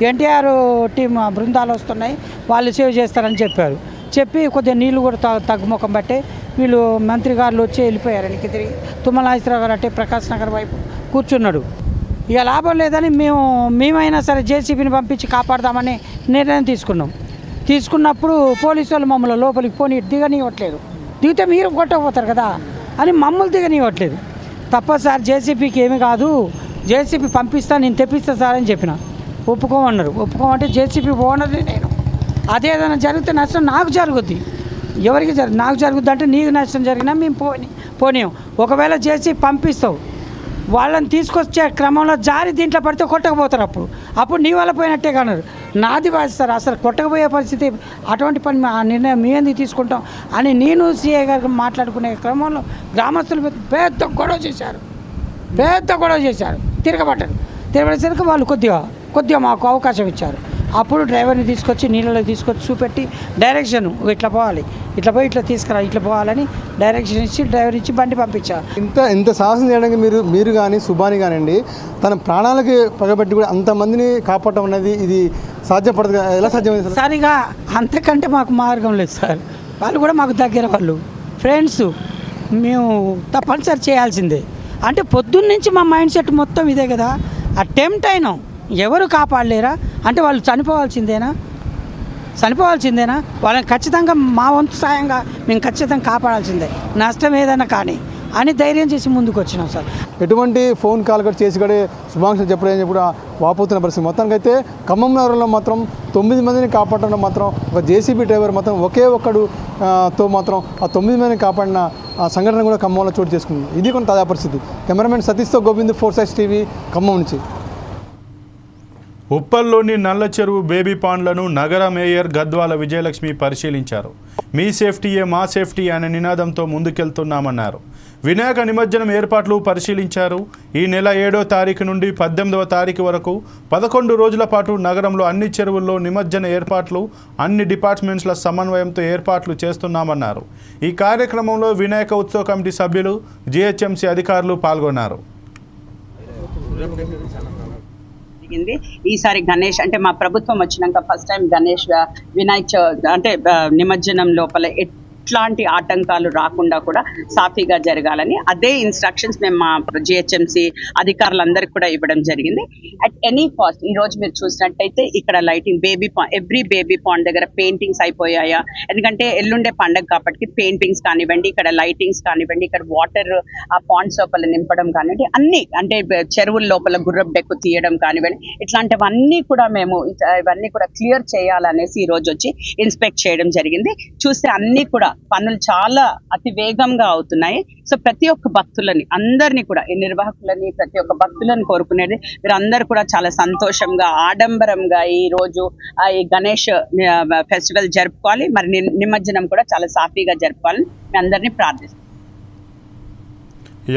ఎన్టీఆర్ టీం బృందాలు వస్తున్నాయి, వాళ్ళు సేవ్ చేస్తారని చెప్పి కొద్దిగా నీళ్ళు కూడా తగ్గుముఖం బట్టే వీళ్ళు మంత్రి గారు వచ్చి వెళ్ళిపోయారు. వెనక్కి తిరిగి తుమ్మల నాగేశ్వరరావు గారు అంటే ప్రకాశ్ నగర్ వైపు కూర్చున్నాడు. ఇక లాభం లేదని మేమైనా సరే జేసీబీని పంపించి కాపాడదామని నిర్ణయం తీసుకున్నప్పుడు పోలీసు వాళ్ళు మమ్మల్ని లోపలికి దిగనివ్వట్లేదు. దిగితే మీరు కొట్టకపోతారు కదా అని మమ్మల్ని దిగనివ్వట్లేదు. తప్ప సార్, జేసీబీకి ఏమి కాదు, జేసీబీ పంపిస్తాను, నేను తెప్పిస్తా సార్ అని చెప్పిన. ఒప్పుకోమంటే జేసీబీ ఓనర్ని నేను. అదేదైనా జరిగితే నష్టం నాకు జరుగుద్ది, ఎవరికి నాకు జరుగుద్ది అంటే నీకు నష్టం జరిగినా మేము పోనీయం. ఒకవేళ జేసీబీ పంపిస్తావు, వాళ్ళని తీసుకొచ్చే క్రమంలో జారి దీంట్లో పడితే కొట్టకపోతారు, అప్పుడు నీ వల్ల పోయినట్టే కానరు. నాది బాధిస్తారు, అసలు కొట్టకపోయే పరిస్థితి, అటువంటి పని ఆ నిర్ణయం మీ ఎందుకు తీసుకుంటాం అని నేను సీఏ గారికి మాట్లాడుకునే క్రమంలో గ్రామస్తులు పెద్ద గొడవ చేశారు. తిరగబట్టేసరికి వాళ్ళు కొద్దిగా మాకు అవకాశం ఇచ్చారు. అప్పుడు డ్రైవర్ని తీసుకొచ్చి నీళ్ళలో తీసుకొచ్చి చూపెట్టి డైరెక్షన్ ఇట్లా పోవాలి, ఇట్లా పోయి ఇట్లా తీసుకురా, ఇట్లా పోవాలని డైరెక్షన్ ఇచ్చి డ్రైవర్ ఇచ్చి బండి పంపించారు. ఇంత సాహసం చేయడానికి మీరు కానీ సుబాని కానివ్వండి, తన ప్రాణాలకి పగబెట్టి కూడా అంతమందిని కాపాడటం అనేది ఇది సాధ్యపడదు. ఎలా సాధ్యమైంది? సరిగా అంతకంటే మాకు మార్గం లేదు సార్. వాళ్ళు కూడా మాకు దగ్గర వాళ్ళు ఫ్రెండ్స్, మేము తప్పనిసరి చేయాల్సిందే. అంటే పొద్దున్నుంచి మా మైండ్ సెట్ మొత్తం ఇదే కదా, అటెంప్ట్ అయినాం, ఎవరు కాపాడలేరా అంటే వాళ్ళు చనిపోవాల్సిందేనా? వాళ్ళని ఖచ్చితంగా మా వంతు సాయంగా మేము ఖచ్చితంగా కాపాడాల్సిందే, నష్టం ఏదైనా కానీ అని ధైర్యం చేసి ముందుకు వచ్చినాం సార్. ఎటువంటి ఫోన్ కాల్ కూడా చేసి కూడా శుభాకాంక్షలు చెప్పలేదని కూడా వాపోతున్న పరిస్థితి. మొత్తానికి అయితే ఖమ్మం నగరంలో మాత్రం 9 మందిని కాపాడడంలో మాత్రం ఒక జేసీబీ డ్రైవర్ మాత్రం ఒకే ఒక్కడుతో మాత్రం ఆ 9 మందిని కాపాడిన ఆ సంఘటన కూడా ఖమ్మంలో చోటు చేసుకుంది. ఇది కొన్ని తాజా పరిస్థితి. కెమెరామెన్ సతీష్తో గోవింద్, 4 టీవీ, ఖమ్మం నుంచి. ఉప్పల్లోని నల్ల చెరువు బేబీ పాండ్లను నగర మేయర్ గద్వాల విజయలక్ష్మి పరిశీలించారు. మీ సేఫ్టీయే మా సేఫ్టీ అనే నినాదంతో ముందుకెళ్తున్నామన్నారు. వినాయక నిమజ్జనం ఏర్పాట్లు పరిశీలించారు. ఈ నెల 7వ తారీఖు నుండి 18వ తారీఖు వరకు 11 రోజుల పాటు నగరంలో అన్ని చెరువుల్లో నిమజ్జన ఏర్పాట్లు అన్ని డిపార్ట్మెంట్స్ల సమన్వయంతో ఏర్పాట్లు చేస్తున్నామన్నారు. ఈ కార్యక్రమంలో వినాయక ఉత్సవ కమిటీ సభ్యులు, జీహెచ్ఎంసీ అధికారులు పాల్గొన్నారు. ఈసారి గణేష్ అంటే మా ప్రభుత్వం వచ్చినాక ఫస్ట్ టైం గణేష్ వినాయక అంటే నిమజ్జనం లోపల ఎట్లాంటి ఆటంకాలు రాకుండా కూడా సాఫీగా జరగాలని అదే ఇన్స్ట్రక్షన్స్ మేము మా జిహెచ్ఎంసీ అధికారులందరికీ కూడా ఇవ్వడం జరిగింది. అట్ ఎనీ కాస్ట్ ఈ రోజు మీరు చూసినట్టయితే ఇక్కడ లైటింగ్ ఎవ్రీ బేబీ పాండ్ దగ్గర పెయింటింగ్స్ అయిపోయాయా, ఎందుకంటే ఎల్లుండే పండగ కాబట్టి పెయింటింగ్స్ కానివ్వండి, ఇక్కడ లైటింగ్స్ కానివ్వండి, ఇక్కడ వాటర్ ఆ పాండ్స్ లోపల నింపడం కానివ్వండి, అన్ని అంటే చెరువుల లోపల గుర్రపు డెక్కు తీయడం కానివ్వండి, ఇట్లాంటివన్నీ కూడా మేము ఇవన్నీ కూడా క్లియర్ చేయాలనేసి ఈ రోజు వచ్చి ఇన్స్పెక్ట్ చేయడం జరిగింది. చూస్తే అన్ని కూడా పనులు చాలా అతి వేగంగా అవుతున్నాయి. సో ప్రతి ఒక్క భక్తులని అందరినీ కూడా ఈ నిర్వాహకులని ప్రతి ఒక్క భక్తులను కోరుకునేది వీరందరూ కూడా చాలా సంతోషంగా ఆడంబరంగా ఈ రోజు ఈ గణేష్ ఫెస్టివల్ జరుపుకోవాలి, మరి నిమజ్జనం కూడా చాలా సాఫీగా జరుపుకోవాలని మీ అందరినీ ప్రార్థిస్తున్నాం.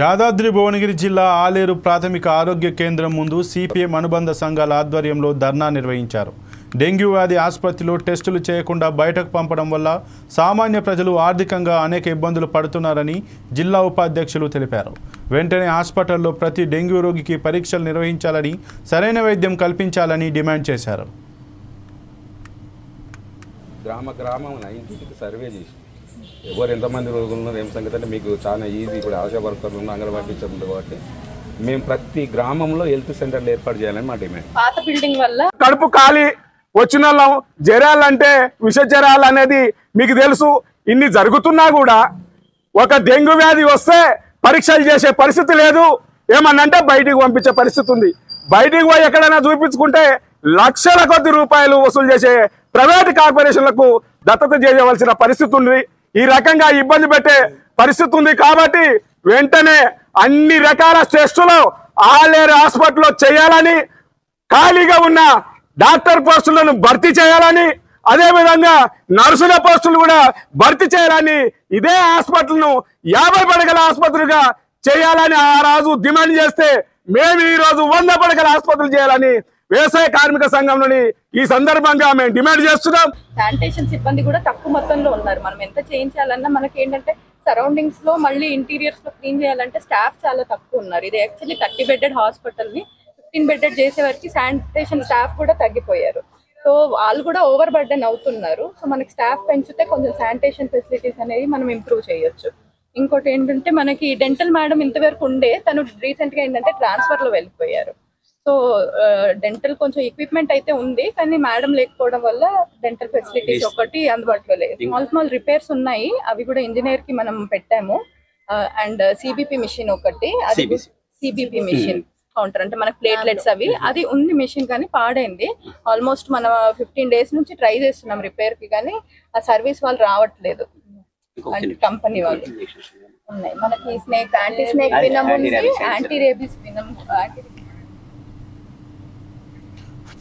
యాదాద్రి భువనగిరి జిల్లా ఆలేరు ప్రాథమిక ఆరోగ్య కేంద్రం ముందు సిపిఎం అనుబంధ సంఘాల ఆధ్వర్యంలో ధర్నా నిర్వహించారు. డెంగ్యూ వ్యాధి ఆసుపత్రిలో టెస్టులు చేయకుండా బయటకు పంపడం వల్ల సామాన్య ప్రజలు ఆర్థికంగా అనేక ఇబ్బందులు పడుతున్నారని జిల్లా ఉపాధ్యక్షులు తెలిపారు. వెంటనే హాస్పిటల్లో ప్రతి డెంగ్యూ రోగికి పరీక్షలు నిర్వహించాలని, సరైన వైద్యం కల్పించాలని డిమాండ్ చేశారు. గ్రామం ఇంటికి సర్వే చేసి ఎవరు ఎంతమంది రోగులు ఉన్నారు ఏం సంగతి అంటే మీకు చాలా ఈజీ. ఇప్పుడు ఆశా వర్కర్లు ఉన్న అంగన్వాడీ టీచర్లు ఉంది కాబట్టి మేము ప్రతి గ్రామంలో హెల్త్ సెంటర్లు ఏర్పాటు చేయాలని మా డిమాండ్. పాత బిల్డింగ్ వల్ల కడుపు ఖాళీ వచ్చిన జ్వరాలంటే విష జ్వరాలు అనేది మీకు తెలుసు. ఇన్ని జరుగుతున్నా కూడా ఒక డెంగ్యూ వ్యాధి వస్తే పరీక్షలు చేసే పరిస్థితి లేదు, ఏమన్నంటే బయటికి పంపించే పరిస్థితి ఉంది. బయటికి పోయి ఎక్కడైనా చూపించుకుంటే లక్షల కొద్ది రూపాయలు వసూలు చేసే ప్రైవేట్ కార్పొరేషన్లకు దత్తత చేయవలసిన పరిస్థితి ఉంది. ఈ రకంగా ఇబ్బంది పెట్టే పరిస్థితి ఉంది. కాబట్టి వెంటనే అన్ని రకాల టెస్టులు ఆలేరు హాస్పిటల్లో చేయాలని, ఖాళీగా ఉన్న డాక్టర్ పోస్టులను భర్తీ చేయాలని, అదేవిధంగా నర్సుల పోస్టులు కూడా భర్తీ చేయాలని, ఇదే హాస్పిటల్ను 50 పడకల ఆసుపత్రిగా చేయాలని ఆ రోజు డిమాండ్ చేస్తే మేము ఈ రోజు 100 పడకల ఆసుపత్రులు చేయాలని వ్యవసాయ కార్మిక సంఘంలోని ఈ సందర్భంగా మేము డిమాండ్ చేస్తున్నాం. శానిటేషన్ సిబ్బంది కూడా తక్కువ మొత్తంలో ఉన్నారు. మనం ఎంత చేయించాలన్నా మనకి ఏంటంటే సరౌండింగ్స్ లో మళ్ళీ ఇంటీరియర్స్ లో క్లీన్ చేయాలంటే స్టాఫ్ చాలా తక్కువ ఉన్నారు. ఇది యాక్చువల్లీ 30 బెడెడ్ హాస్పిటల్ ని 15 బెడెడ్ చేసే వరకు శానిటేషన్ స్టాఫ్ కూడా తగ్గిపోయారు. సో వాళ్ళు కూడా ఓవర్ బర్డెన్ అవుతున్నారు. సో మనకి స్టాఫ్ పెంచితే కొంచెం శానిటేషన్ ఫెసిలిటీస్ అనేవి మనం ఇంప్రూవ్ చేయొచ్చు. ఇంకోటి ఏంటంటే మనకి డెంటల్ మేడం ఇంతవరకు ఉండే, తను రీసెంట్ గా ఏంటంటే ట్రాన్స్ఫర్ లో వెళ్ళిపోయారు. సో డెంటల్ కొంచెం ఎక్విప్మెంట్ అయితే ఉంది, కానీ మేడం లేకపోవడం వల్ల డెంటల్ ఫెసిలిటీస్ ఒకటి అందుబాటులో లేదు. స్మాల్ రిపేర్స్ ఉన్నాయి, అవి కూడా ఇంజనీర్ కి మనం పెట్టాము. అండ్ సిబిపి మిషన్ ఒకటి, అది సిబిపి మిషన్ కౌంటర్ అంటే మనకు ప్లేట్లెట్స్ అవి అది ఉంది మిషన్, కానీ పాడైంది. ఆల్మోస్ట్ మనం 15 days నుంచి ట్రై చేస్తున్నాం రిపేర్ కి, కానీ ఆ సర్వీస్ వాళ్ళు రావట్లేదు. కంపెనీ వాళ్ళు ఉన్నాయి. మనకి స్నేక్ యాంటీ స్నేక్ వినమ్ ఉంది, యాంటీ రేబీస్ వినమ్.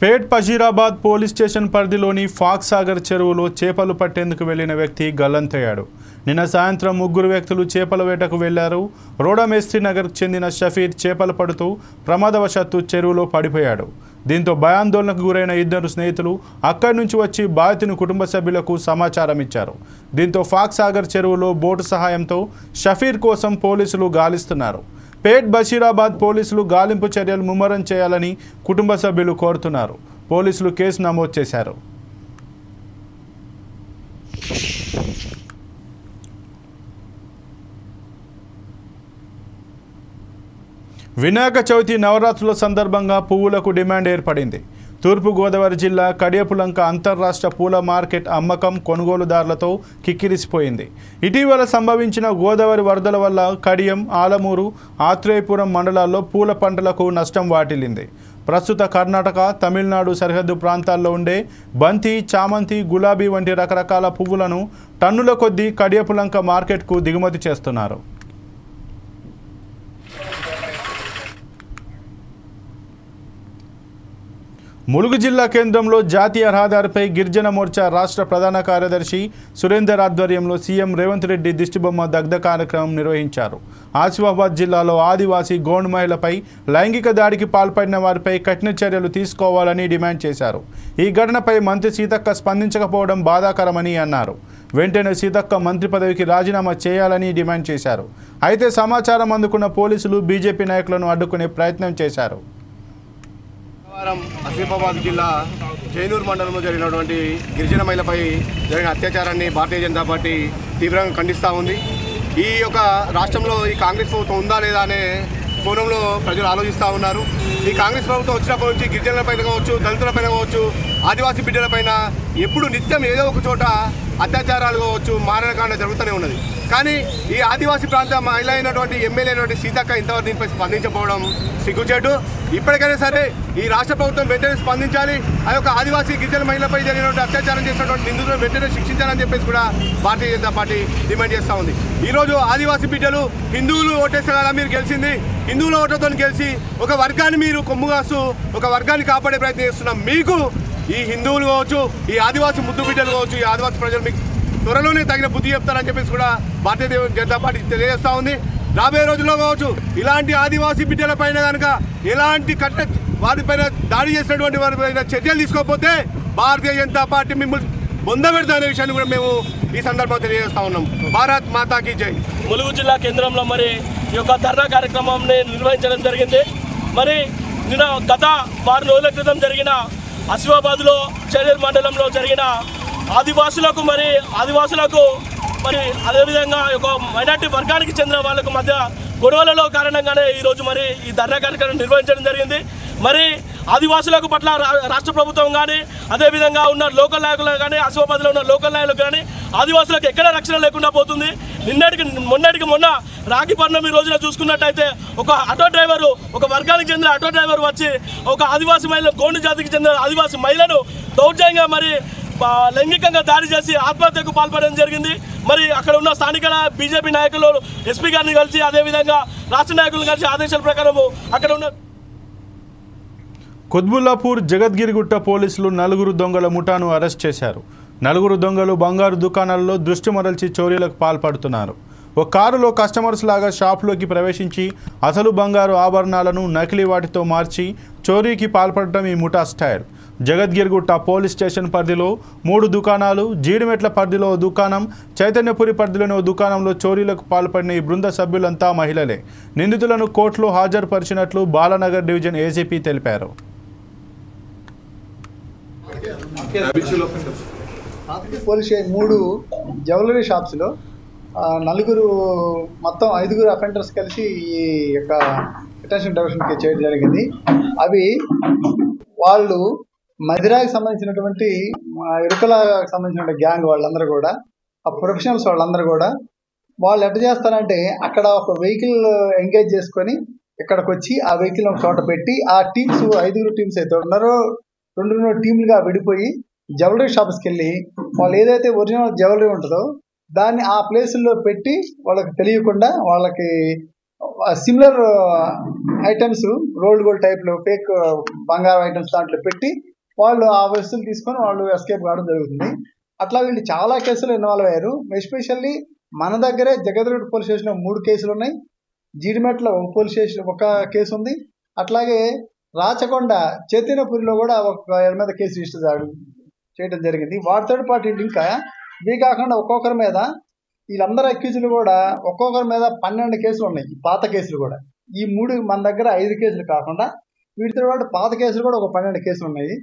పేట్ పజీరాబాద్ పోలీస్ స్టేషన్ పరిధిలోని ఫాక్ సాగర్ చెరువులో చేపలు పట్టేందుకు వెళ్లిన వ్యక్తి గల్లంతయ్యాడు. నిన్న సాయంత్రం 3 వ్యక్తులు చేపల వేటకు వెళ్లారు. రోడమేస్త్రి నగర్కు చెందిన షఫీర్ చేపలు పడుతూ ప్రమాదవశాత్తు చెరువులో పడిపోయాడు. దీంతో భయాందోళనకు గురైన 2 స్నేహితులు అక్కడి నుంచి వచ్చి బాధితుని కుటుంబ సభ్యులకు సమాచారం ఇచ్చారు. దీంతో ఫాక్ సాగర్ చెరువులో బోటు సహాయంతో షఫీర్ కోసం పోలీసులు గాలిస్తున్నారు. పేట్ బషీరాబాద్ పోలీసులు గాలింపు చర్యలు ముమ్మరం చేయాలని కుటుంబ సభ్యులు కోరుతున్నారు. పోలీసులు కేసు నమోదు చేశారు. వినాయక చవితి నవరాత్రుల సందర్భంగా పువ్వులకు డిమాండ్ ఏర్పడింది. తూర్పుగోదావరి జిల్లా కడియపులంక అంతర్రాష్ట్ర పూల మార్కెట్ అమ్మకం కొనుగోలుదారులతో కిక్కిరిసిపోయింది. ఇటీవల సంభవించిన గోదావరి వరదల వల్ల కడియం, ఆలమూరు, ఆత్రేయపురం మండలాల్లో పూల పంటలకు నష్టం వాటిల్లింది. ప్రస్తుత కర్ణాటక, తమిళనాడు సరిహద్దు ప్రాంతాల్లో ఉండే బంతి, చామంతి, గులాబీ వంటి రకరకాల పువ్వులను టన్నుల కొద్దీ కడియపులంక మార్కెట్కు దిగుమతి చేస్తున్నారు. ములుగు జిల్లా కేంద్రంలో జాతీయ రహదారిపై గిరిజన మోర్చా రాష్ట్ర ప్రధాన కార్యదర్శి సురేందర్ ఆధ్వర్యంలో సీఎం రేవంత్ రెడ్డి దిష్టిబొమ్మ దగ్ధ కార్యక్రమం నిర్వహించారు. ఆసిఫాబాద్ జిల్లాలో ఆదివాసీ గౌండ్ మహిళపై లైంగిక దాడికి పాల్పడిన వారిపై కఠిన చర్యలు తీసుకోవాలని డిమాండ్ చేశారు. ఈ ఘటనపై మంత్రి సీతక్క స్పందించకపోవడం బాధాకరమని అన్నారు. వెంటనే సీతక్క మంత్రి పదవికి రాజీనామా చేయాలని డిమాండ్ చేశారు. అయితే సమాచారం అందుకున్న పోలీసులు బీజేపీ నాయకులను అడ్డుకునే ప్రయత్నం చేశారు. ఆసిఫాబాద్ జిల్లా జైనూర్ మండలంలో జరిగినటువంటి గిరిజన మహిళపై జరిగిన అత్యాచారాన్ని భారతీయ జనతా పార్టీ తీవ్రంగా ఖండిస్తూ ఉంది. ఈ యొక్క రాష్ట్రంలో ఈ కాంగ్రెస్ ప్రభుత్వం ఉందా లేదా అనే కోణంలో ప్రజలు ఆలోచిస్తూ ఉన్నారు. ఈ కాంగ్రెస్ ప్రభుత్వం వచ్చినప్పటి నుంచి గిరిజనులపైన కావచ్చు, దళితులపైన కావచ్చు, ఆదివాసీ బిడ్డలపైన ఎప్పుడు నిత్యం ఏదో ఒక చోట అత్యాచారాలు కావచ్చు, మారణకాండ జరుగుతూనే ఉన్నది. కానీ ఈ ఆదివాసీ ప్రాంత మహిళ అయినటువంటి ఎమ్మెల్యే అయినటువంటి సీతక్క ఇంతవరకు దీనిపై స్పందించకపోవడం సిగ్గుచేటు. ఇప్పటికైనా సరే ఈ రాష్ట్ర ప్రభుత్వం వెంటనే స్పందించాలి. ఆ యొక్క ఆదివాసీ గిరిజన మహిళపై జరిగినటువంటి అత్యాచారం చేసినటువంటి నిందితులను వెంటనే శిక్షించాలని చెప్పేసి కూడా భారతీయ జనతా పార్టీ డిమాండ్ చేస్తూ ఉంది. ఈరోజు ఆదివాసీ బిడ్డలు హిందువులు ఓటేస్తే కదా మీరు గెలిచింది, హిందువుల ఓట్లతో గెలిచి ఒక వర్గాన్ని మీరు కొమ్ముగాస్తూ ఒక వర్గాన్ని కాపాడే ప్రయత్నం చేస్తున్నాం. మీకు ఈ హిందువులు కావచ్చు, ఈ ఆదివాసీ ముద్దు బిడ్డలు కావచ్చు, ఈ ఆదివాసీ ప్రజలు మీకు త్వరలోనే తగిన బుద్ధి చెప్తారని చెప్పేసి కూడా భారతీయ జనతా పార్టీ తెలియజేస్తూ ఉంది. రాబోయే రోజుల్లో కావచ్చు ఇలాంటి ఆదివాసీ బిడ్డల పైన కనుక ఎలాంటి వారిపైన దాడి చేసినటువంటి వారిపైన చర్యలు తీసుకోకపోతే భారతీయ జనతా పార్టీ మిమ్మల్ని బొందబెడతానే విషయాన్ని కూడా మేము ఈ సందర్భంగా తెలియజేస్తా ఉన్నాం. భారత్ మాతాకి జై. ములుగు జిల్లా కేంద్రంలో మరి ఈ యొక్క ధర్నా కార్యక్రమాన్ని నిర్వహించడం జరిగింది. మరి నిన్న గత 4 రోజుల క్రితం జరిగిన ఆసిఫాబాద్లో చేనేరు మండలంలో జరిగిన ఆదివాసులకు మరి అదేవిధంగా ఒక మైనార్టీ వర్గానికి చెందిన వాళ్ళకు మధ్య గొడవలలో కారణంగానే ఈరోజు మరి ఈ ధర్నా కార్యక్రమం నిర్వహించడం జరిగింది. మరి ఆదివాసులకు పట్ల రాష్ట్ర ప్రభుత్వం కానీ అదేవిధంగా ఉన్న లోకల్ నాయకులు కానీ ఆసిఫాబాద్లో ఉన్న లోకల్ నాయకులు కానీ ఆదివాసులకు ఎక్కడ రక్షణ లేకుండా పోతుంది. మొన్నటికి మొన్న రాఖీ పౌర్ణమి రోజున చూసుకున్నట్టయితే ఒక ఆటో డ్రైవరు, ఒక వర్గానికి చెందిన ఆటో డ్రైవర్ వచ్చి ఒక ఆదివాసీ మహిళ, గోండు జాతికి చెందిన ఆదివాసీ మహిళను దౌర్జన్యంగా మరి లైంగికంగా దాడి చేసి ఆత్మహత్యకు పాల్పడడం జరిగింది. మరి అక్కడ ఉన్న స్థానిక బీజేపీ నాయకులు ఎస్పీ గారిని కలిసి అదేవిధంగా రాష్ట్ర నాయకులను కలిసి ఆదేశాల ప్రకారము అక్కడ ఉన్న కుత్బుల్లాపూర్ జగద్గిరిగుట్ట పోలీసులు 4 దొంగల ముఠాను అరెస్ట్ చేశారు. 4 దొంగలు బంగారు దుకాణాల్లో దృష్టి మరల్చి చోరీలకు పాల్పడుతున్నారు. ఒక కారులో కస్టమర్స్ లాగా షాప్లోకి ప్రవేశించి అసలు బంగారు ఆభరణాలను నకిలీ వాటితో మార్చి చోరీకి పాల్పడటం ఈ ముఠా స్టైల్. జగద్గిరిగుట్ట పోలీస్ స్టేషన్ పరిధిలో 3 దుకాణాలు, జీడిమెట్ల పరిధిలో దుకాణం, చైతన్యపురి పరిధిలోని దుకాణంలో చోరీలకు పాల్పడిన ఈ బృంద సభ్యులంతా మహిళలే. నిందితులను కోర్టులో హాజరుపరిచినట్లు బాలానగర్ డివిజన్ ఏసీపీ తెలిపారు. పోలీస్ 3 జ్యువెలరీ షాప్స్లో 4 మొత్తం 5 అఫెండర్స్ కలిసి ఈ యొక్క డిటెన్షన్ డైవర్షన్కి చేయడం జరిగింది. అవి వాళ్ళు మదిరాకి సంబంధించినటువంటి ఇరుకలకు సంబంధించిన గ్యాంగ్ వాళ్ళందరూ కూడా, ఆ ప్రొఫెషనల్స్ వాళ్ళందరూ కూడా వాళ్ళు ఎట్లా చేస్తారంటే అక్కడ ఒక వెహికల్ ఎంగేజ్ చేసుకొని ఇక్కడికి వచ్చి ఆ వెహికల్ ఒక చోట పెట్టి ఆ టీమ్స్ 5 టీమ్స్ అయితే ఉన్నారో 2 టీంలుగా విడిపోయి జ్యువెలరీ షాప్స్కి వెళ్ళి వాళ్ళు ఏదైతే ఒరిజినల్ జ్యువెలరీ ఉంటుందో దాన్ని ఆ ప్లేసుల్లో పెట్టి వాళ్ళకి తెలియకుండా వాళ్ళకి సిమిలర్ ఐటమ్స్ రోల్డ్ గోల్డ్ టైప్లో ఫేక్ బంగారం ఐటమ్స్ దాంట్లో పెట్టి వాళ్ళు ఆ వస్తువులు తీసుకొని వాళ్ళు ఎస్కేప్ కావడం జరుగుతుంది. అట్లా వీళ్ళు చాలా కేసులు ఇన్వాల్వ్ అయ్యారు. ఎస్పెషల్లీ మన దగ్గరే జగద్గిరిగుట్ట పోలీస్ స్టేషన్లో 3 కేసులు ఉన్నాయి. జీడిమెట్ల పోలీస్ స్టేషన్ 1 కేసు ఉంది. అట్లాగే రాచకొండ చైతన్యపురిలో కూడా ఒక మీద కేసు రిజిస్టర్ చేయడం జరిగింది. వాటితో పాటు ఇంకా ఇవి కాకుండా ఒక్కొక్కరి మీద వీళ్ళందరూ అక్యూజులు కూడా ఒక్కొక్కరి మీద 12 కేసులు ఉన్నాయి. పాత కేసులు కూడా ఈ 3 మన దగ్గర 5 కేసులు కాకుండా వీటితో పాటు పాత కేసులు కూడా ఒక 12 కేసులు ఉన్నాయి.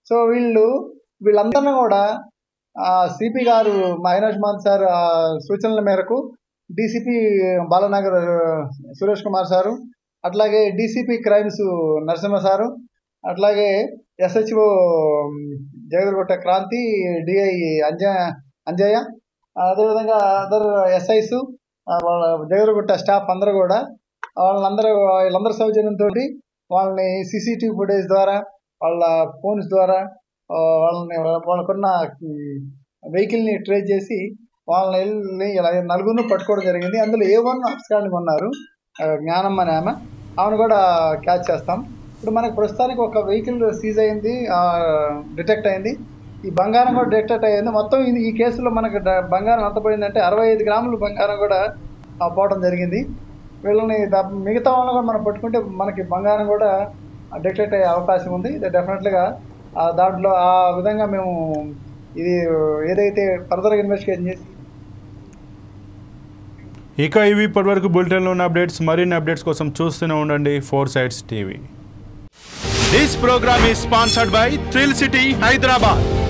సో వీళ్ళందరినీ కూడా సిపి గారు అవినాష్ మాన్ సార్ సూచనల మేరకు డీసీపీ బాలానగర్ సురేష్ కుమార్ సారు, అట్లాగే డీసీపీ క్రైమ్స్ నరసింహ సారు, అట్లాగే ఎస్హెచ్ఓ జగద్గిరిగుట్ట క్రాంతి, డిఐ అంజయ్య, అదేవిధంగా అదర్ ఎస్ఐస్, వాళ్ళ జగద్గిరిగుట్ట స్టాఫ్ అందరూ కూడా వీళ్ళందరూ సౌజన్యంతో వాళ్ళని సీసీటీవీ ఫుటేజ్ ద్వారా వాళ్ళ ఫోన్స్ ద్వారా వాళ్ళకున్న వెహికల్ని ట్రేస్ చేసి వాళ్ళని 4 పట్టుకోవడం జరిగింది. అందులో A1 అఫ్స్కాండ్ ఉన్నారు, జ్ఞానం అనే ఆమెను కూడా క్యాచ్ చేస్తాం. ఇప్పుడు మనకు ప్రస్తుతానికి ఒక వెహికల్ సీజ్ అయింది, డిటెక్ట్ అయింది. ఈ బంగారం కూడా డిటెక్ట్ అయ్యింది. మొత్తం ఈ కేసులో మనకు బంగారం ఎంత పోయిందంటే 65 గ్రాములు బంగారం కూడా పోవడం జరిగింది. వీళ్ళని మిగతా వాళ్ళని కూడా మనం పట్టుకుంటే మనకి బంగారం కూడా డిటెక్ట్ అయ్యే అవకాశం ఉంది. డెఫినెట్లీగా దాంట్లో ఆ విధంగా మేము ఇది ఏదైతే ఫర్దర్గా ఇన్వెస్టిగేషన్ చేసి ఇక ఇవి ఇప్పటివరకు బులెటిన్లో ఉన్న అప్డేట్స్. మరిన్ని అప్డేట్స్ కోసం చూస్తూనే ఉండండి 4 Sides TV. This program is sponsored by Thrill City, Hyderabad.